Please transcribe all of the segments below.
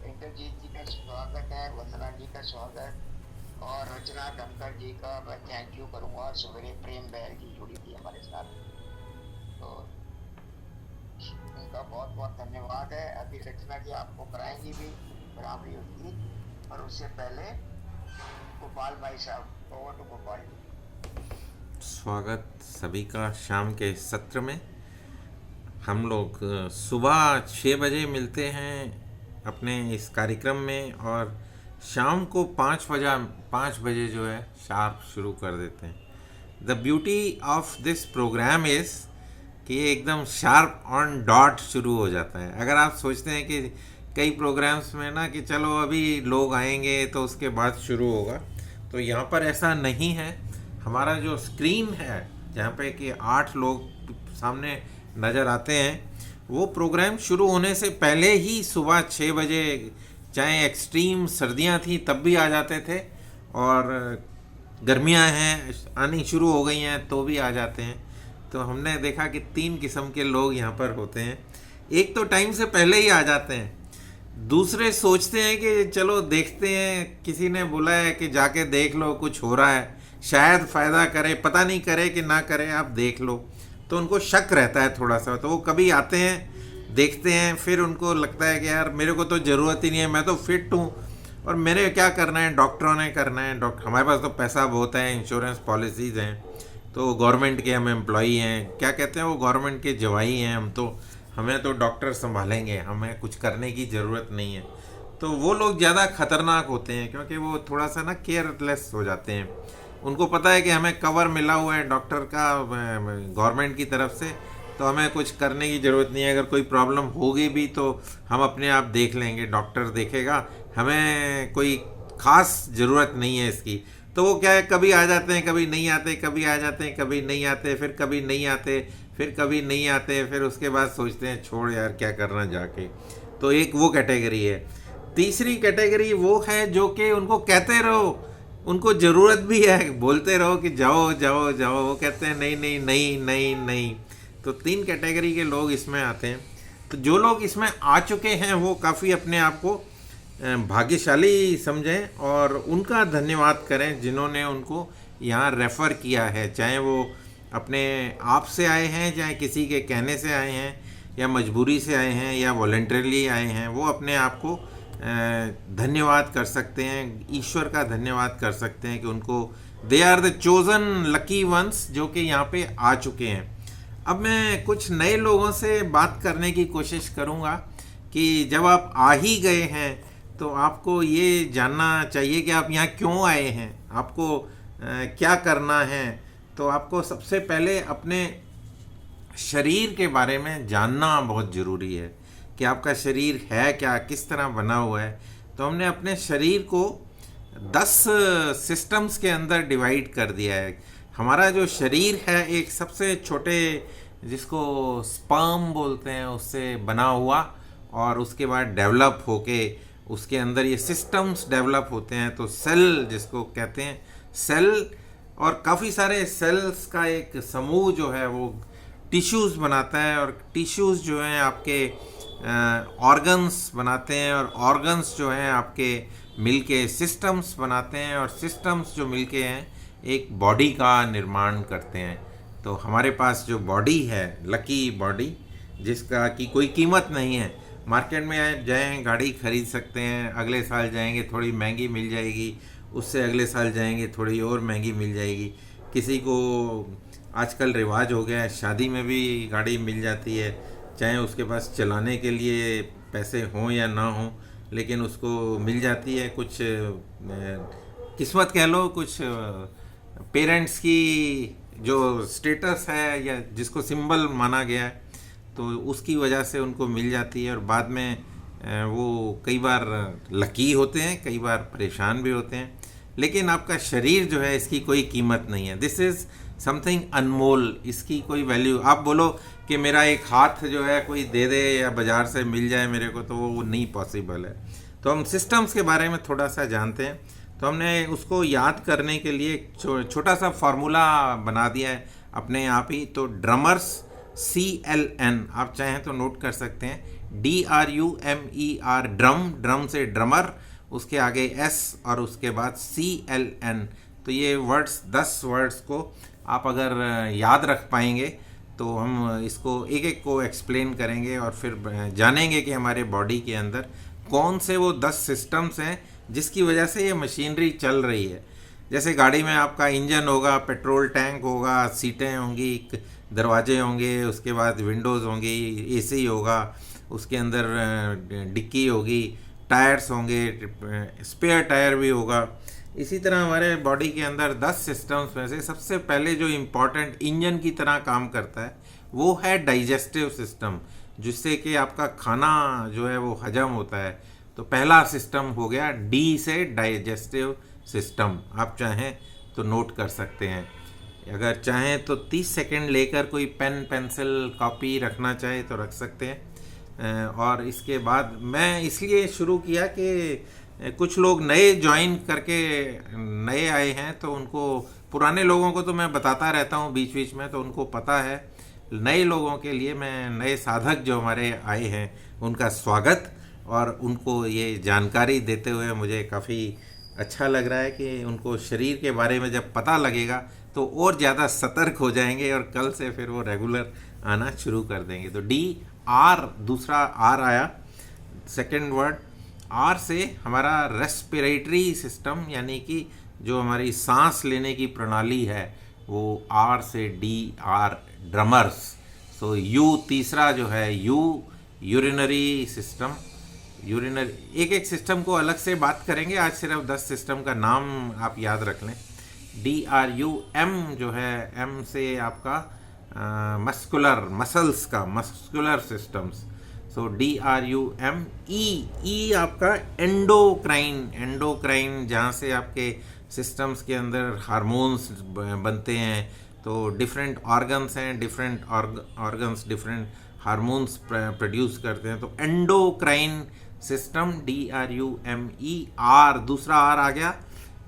इंद्रजीत जी का स्वागत है, वंदना जी का स्वागत और रचना धनखड़ जी का मैं थैंक यू करूंगा। और सवेरे प्रेम बहल जी जुड़ी थी हमारे साथ, तो उनका बहुत बहुत धन्यवाद है। अभी रचना जी आपको कराएंगी भी बराबरी होगी, और उससे पहले गोपाल भाई साहब, ओवर टू गोपाल जी। स्वागत सभी का शाम के सत्र में। हम लोग सुबह 6 बजे मिलते हैं अपने इस कार्यक्रम में, और शाम को 5 बजे जो है शार्प शुरू कर देते हैं। The beauty of this programme is कि ये एकदम शार्प ऑन डॉट शुरू हो जाता है। अगर आप सोचते हैं कि कई प्रोग्राम्स में ना कि चलो अभी लोग आएंगे तो उसके बाद शुरू होगा, तो यहाँ पर ऐसा नहीं है। हमारा जो स्क्रीन है जहाँ पे कि 8 लोग सामने नज़र आते हैं, वो प्रोग्राम शुरू होने से पहले ही सुबह 6 बजे, चाहे एक्सट्रीम सर्दियाँ थी तब भी आ जाते थे, और गर्मियाँ हैं आनी शुरू हो गई हैं तो भी आ जाते हैं। तो हमने देखा कि 3 किस्म के लोग यहाँ पर होते हैं। एक तो टाइम से पहले ही आ जाते हैं, दूसरे सोचते हैं कि चलो देखते हैं, किसी ने बोला है कि जाके देख लो कुछ हो रहा है, शायद फ़ायदा करे, पता नहीं करे कि ना करे, आप देख लो। तो उनको शक रहता है थोड़ा सा, तो वो कभी आते हैं, देखते हैं, फिर उनको लगता है कि यार मेरे को तो ज़रूरत ही नहीं है, मैं तो फिट हूँ और मेरे क्या करना है, डॉक्टरों ने करना है। हमारे पास तो पैसा बहुत है, इंश्योरेंस पॉलिसीज़ हैं, तो गवर्नमेंट के हम एम्प्लॉई हैं, क्या कहते हैं वो, गवर्नमेंट के जवाई हैं हम, तो हमें तो डॉक्टर संभालेंगे, हमें कुछ करने की ज़रूरत नहीं है। तो वो लोग ज़्यादा खतरनाक होते हैं, क्योंकि वो थोड़ा सा ना केयरलेस हो जाते हैं। उनको पता है कि हमें कवर मिला हुआ है डॉक्टर का गवर्नमेंट की तरफ से, तो हमें कुछ करने की ज़रूरत नहीं है। अगर कोई प्रॉब्लम होगी भी तो हम अपने आप देख लेंगे, डॉक्टर देखेगा, हमें कोई ख़ास ज़रूरत नहीं है इसकी। तो वो क्या है, कभी आ जाते हैं, कभी नहीं आते, कभी आ जाते हैं, कभी नहीं आते, फिर कभी नहीं आते, फिर कभी नहीं आते, फिर उसके बाद सोचते हैं छोड़ यार क्या करना जाके। तो एक वो कैटेगरी है। तीसरी कैटेगरी वो है जो कि उनको कहते रहो, उनको ज़रूरत भी है, बोलते रहो कि जाओ जाओ जाओ, वो कहते हैं नहीं नहीं नहीं नहीं नहीं। तो 3 कैटेगरी के लोग इसमें आते हैं। तो जो लोग इसमें आ चुके हैं वो काफ़ी अपने आप को भाग्यशाली समझें और उनका धन्यवाद करें जिन्होंने उनको यहाँ रेफ़र किया है, चाहे वो अपने आप से आए हैं, चाहे किसी के कहने से आए हैं, या मजबूरी से आए हैं, या वॉलंटरली आए हैं। वो अपने आप को धन्यवाद कर सकते हैं, ईश्वर का धन्यवाद कर सकते हैं कि उनको they are the chosen lucky ones जो कि यहाँ पे आ चुके हैं। अब मैं कुछ नए लोगों से बात करने की कोशिश करूँगा कि जब आप आ ही गए हैं तो आपको ये जानना चाहिए कि आप यहाँ क्यों आए हैं, आपको क्या करना है। तो आपको सबसे पहले अपने शरीर के बारे में जानना बहुत ज़रूरी है कि आपका शरीर है क्या, किस तरह बना हुआ है। तो हमने अपने शरीर को 10 सिस्टम्स के अंदर डिवाइड कर दिया है। हमारा जो शरीर है एक सबसे छोटे, जिसको स्पर्म बोलते हैं, उससे बना हुआ, और उसके बाद डेवलप होके उसके अंदर ये सिस्टम्स डेवलप होते हैं। तो सेल जिसको कहते हैं, सेल, और काफ़ी सारे सेल्स का एक समूह जो है वो टिश्यूज़ बनाता है, और टिश्यूज़ जो हैं आपके ऑर्गन्स बनाते हैं, और ऑर्गन्स जो हैं आपके मिलके सिस्टम्स बनाते हैं, और सिस्टम्स जो मिलके हैं एक बॉडी का निर्माण करते हैं। तो हमारे पास जो बॉडी है, लकी बॉडी, जिसका की कोई कीमत नहीं है। मार्केट में आप जाएँ, गाड़ी खरीद सकते हैं, अगले साल जाएंगे थोड़ी महंगी मिल जाएगी, उससे अगले साल जाएंगे थोड़ी और महंगी मिल जाएगी। किसी को आजकल रिवाज हो गया है, शादी में भी गाड़ी मिल जाती है, चाहे उसके पास चलाने के लिए पैसे हों या ना हों, लेकिन उसको मिल जाती है। कुछ किस्मत कह लो, कुछ पेरेंट्स की जो स्टेटस है या जिसको सिंबल माना गया है, तो उसकी वजह से उनको मिल जाती है। और बाद में वो कई बार लकी होते हैं, कई बार परेशान भी होते हैं। लेकिन आपका शरीर जो है इसकी कोई कीमत नहीं है। दिस इज़ समथिंग अनमोल, इसकी कोई वैल्यू, आप बोलो कि मेरा एक हाथ जो है कोई दे दे या बाज़ार से मिल जाए मेरे को, तो वो नहीं पॉसिबल है। तो हम सिस्टम्स के बारे में थोड़ा सा जानते हैं। तो हमने उसको याद करने के लिए एक छोटा सा फार्मूला बना दिया है अपने आप ही। तो ड्रमर्स CLN, आप चाहें तो नोट कर सकते हैं, DRUMER, ड्रम से ड्रमर, उसके आगे S और उसके बाद CLN। तो ये वर्ड्स 10 वर्ड्स को आप अगर याद रख पाएंगे तो हम इसको एक एक को एक्सप्लेन करेंगे और फिर जानेंगे कि हमारे बॉडी के अंदर कौन से वो 10 सिस्टम्स हैं जिसकी वजह से ये मशीनरी चल रही है। जैसे गाड़ी में आपका इंजन होगा, पेट्रोल टैंक होगा, सीटें होंगी, दरवाजे होंगे, उसके बाद विंडोज़ होंगी, AC होगा, उसके अंदर डिक्की होगी, टायर्स होंगे, स्पेयर टायर भी होगा। इसी तरह हमारे बॉडी के अंदर 10 सिस्टम्स में से सबसे पहले जो इम्पॉर्टेंट इंजन की तरह काम करता है वो है डाइजेस्टिव सिस्टम, जिससे कि आपका खाना जो है वो हजम होता है। तो पहला सिस्टम हो गया D से डाइजेस्टिव सिस्टम, आप चाहें तो नोट कर सकते हैं। अगर चाहें तो 30 सेकंड लेकर कोई पेन पेंसिल कॉपी रखना चाहे तो रख सकते हैं। और इसके बाद मैं इसलिए शुरू किया कि कुछ लोग नए ज्वाइन करके नए आए हैं, तो उनको, पुराने लोगों को तो मैं बताता रहता हूँ बीच बीच में, तो उनको पता है। नए लोगों के लिए मैं, नए साधक जो हमारे आए हैं उनका स्वागत और उनको ये जानकारी देते हुए मुझे काफ़ी अच्छा लग रहा है कि उनको शरीर के बारे में जब पता लगेगा तो और ज़्यादा सतर्क हो जाएंगे और कल से फिर वो रेगुलर आना शुरू कर देंगे। तो DR, दूसरा R आया, सेकंड वर्ड R से हमारा रेस्पिरेटरी सिस्टम, यानी कि जो हमारी सांस लेने की प्रणाली है वो R से DR, ड्रमर्स। सो U तीसरा जो है यूरिनरी सिस्टम। यूरिनरी, एक एक सिस्टम को अलग से बात करेंगे, आज सिर्फ 10 सिस्टम का नाम आप याद रख लें। DRUM जो है, M से आपका मस्कुलर, मसल्स का, मस्कुलर सिस्टम्स। सो DRUM। E आपका एंडोक्राइन, एंडोक्राइन जहाँ से आपके सिस्टम्स के अंदर हार्मोन्स बनते हैं। तो डिफरेंट ऑर्गन्स हैं, different organs different hormones produce करते हैं। तो एंडोक्राइन सिस्टम DRUME। R, दूसरा R आ गया,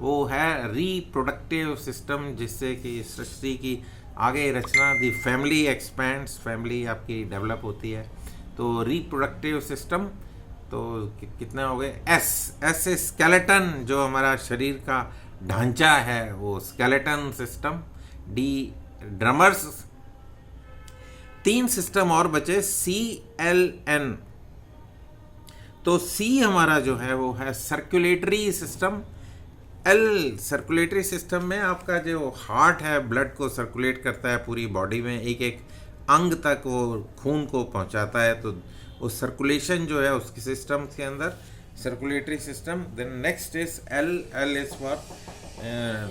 वो है रिप्रोडक्टिव सिस्टम, जिससे कि सृष्टि की आगे रचना, दी फैमिली एक्सपेंड्स, फैमिली आपकी डेवलप होती है। तो रिप्रोडक्टिव सिस्टम। तो कितने हो गए? S से स्केलेटन, जो हमारा शरीर का ढांचा है, वो skeleton system. D drummers. 3 system और बचे, CLN। तो C हमारा जो है वो है circulatory system. L circulatory system में आपका जो हार्ट है ब्लड को सर्कुलेट करता है पूरी बॉडी में, एक एक अंग तक वो खून को पहुंचाता है। तो वो सर्कुलेशन जो है उसके सिस्टम के अंदर circulatory system. Then next is L is for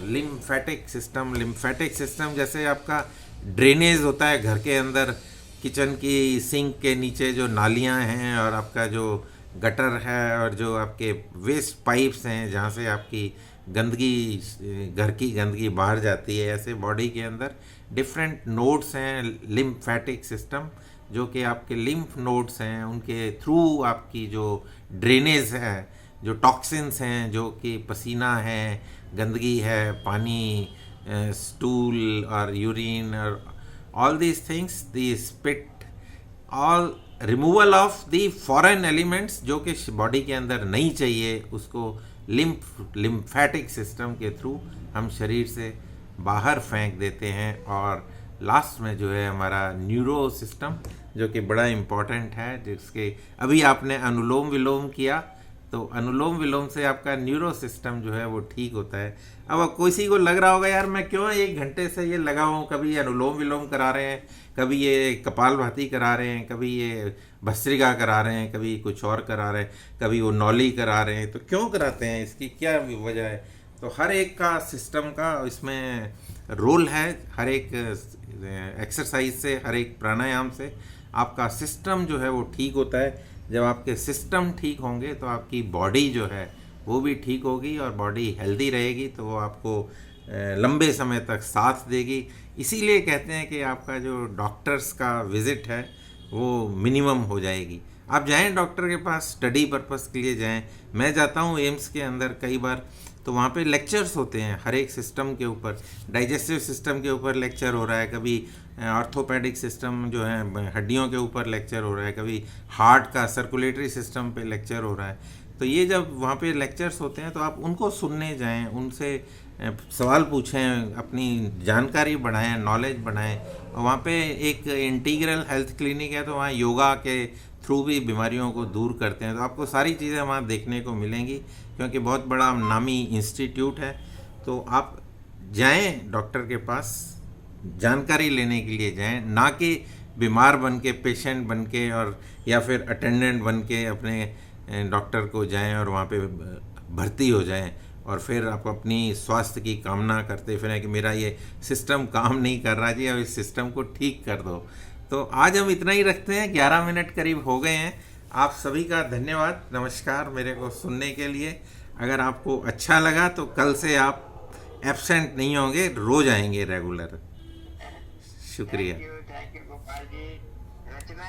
lymphatic system. Lymphatic system जैसे आपका ड्रेनेज होता है घर के अंदर, किचन की सिंक के नीचे जो नालियां हैं और आपका जो गटर है और जो आपके वेस्ट पाइप्स हैं जहाँ से आपकी गंदगी, घर की गंदगी बाहर जाती है, ऐसे बॉडी के अंदर डिफरेंट नोड्स हैं लिम्फेटिक सिस्टम, जो कि आपके लिम्फ नोड्स हैं, उनके थ्रू आपकी जो ड्रेनेज है, जो टॉक्सिन्स हैं, जो कि पसीना है, गंदगी है, पानी, स्टूल और यूरिन और all these things, the spit, all removal of the foreign elements जो कि बॉडी के अंदर नहीं चाहिए, उसको लिम्फेटिक सिस्टम के थ्रू हम शरीर से बाहर फेंक देते हैं। और लास्ट में जो है हमारा न्यूरो सिस्टम, जो कि बड़ा इम्पॉर्टेंट है, जिसके अभी आपने अनुलोम विलोम किया, तो अनुलोम विलोम से आपका न्यूरो सिस्टम जो है वो ठीक होता है। अब किसी को लग रहा होगा यार मैं क्यों 1 घंटे से ये लगा हूँ, कभी अनुलोम विलोम करा रहे हैं, कभी ये कपालभाति करा रहे हैं, कभी ये भस्त्रिका करा रहे हैं, कभी कुछ और करा रहे हैं, कभी वो नौली करा रहे हैं, तो क्यों कराते हैं, इसकी क्या वजह है? तो हर एक का सिस्टम का इसमें रोल है। हर एक एक्सरसाइज से, हर एक प्राणायाम से आपका सिस्टम जो है वो ठीक होता है। जब आपके सिस्टम ठीक होंगे तो आपकी बॉडी जो है वो भी ठीक होगी और बॉडी हेल्दी रहेगी, तो वो आपको लंबे समय तक साथ देगी। इसीलिए कहते हैं कि आपका जो डॉक्टर्स का विज़िट है वो मिनिमम हो जाएगी। आप जाएं डॉक्टर के पास, स्टडी पर्पस के लिए जाएं। मैं जाता हूँ एम्स के अंदर कई बार, तो वहाँ पे लेक्चर्स होते हैं हर एक सिस्टम के ऊपर। डाइजेस्टिव सिस्टम के ऊपर लेक्चर हो रहा है, कभी ऑर्थोपेडिक सिस्टम जो है हड्डियों के ऊपर लेक्चर हो रहा है, कभी हार्ट का सर्कुलेटरी सिस्टम पे लेक्चर हो रहा है। तो ये जब वहाँ पे लेक्चर्स होते हैं तो आप उनको सुनने जाएं, उनसे सवाल पूछें, अपनी जानकारी बढ़ाएं, नॉलेज बढ़ाएं। और वहाँ पे एक इंटीग्रल हेल्थ क्लिनिक है, तो वहाँ योगा के थ्रू भी बीमारियों को दूर करते हैं। तो आपको सारी चीज़ें वहाँ देखने को मिलेंगी, क्योंकि बहुत बड़ा नामी इंस्टीट्यूट है। तो आप जाएं डॉक्टर के पास, जानकारी लेने के लिए जाएं, ना कि बीमार बन के, पेशेंट बन के, और या फिर अटेंडेंट बन के अपने डॉक्टर को जाएं और वहाँ पे भर्ती हो जाएं और फिर आप अपनी स्वास्थ्य की कामना करते फिरें कि मेरा ये सिस्टम काम नहीं कर रहा जी, अब इस सिस्टम को ठीक कर दो। तो आज हम इतना ही रखते हैं, 11 मिनट करीब हो गए हैं। आप सभी का धन्यवाद, नमस्कार मेरे को सुनने के लिए। अगर आपको अच्छा लगा तो कल से आप एब्सेंट नहीं होंगे, रोज़ आएंगे रेगुलर। शुक्रिया। Thank you Gopal ji. Rachna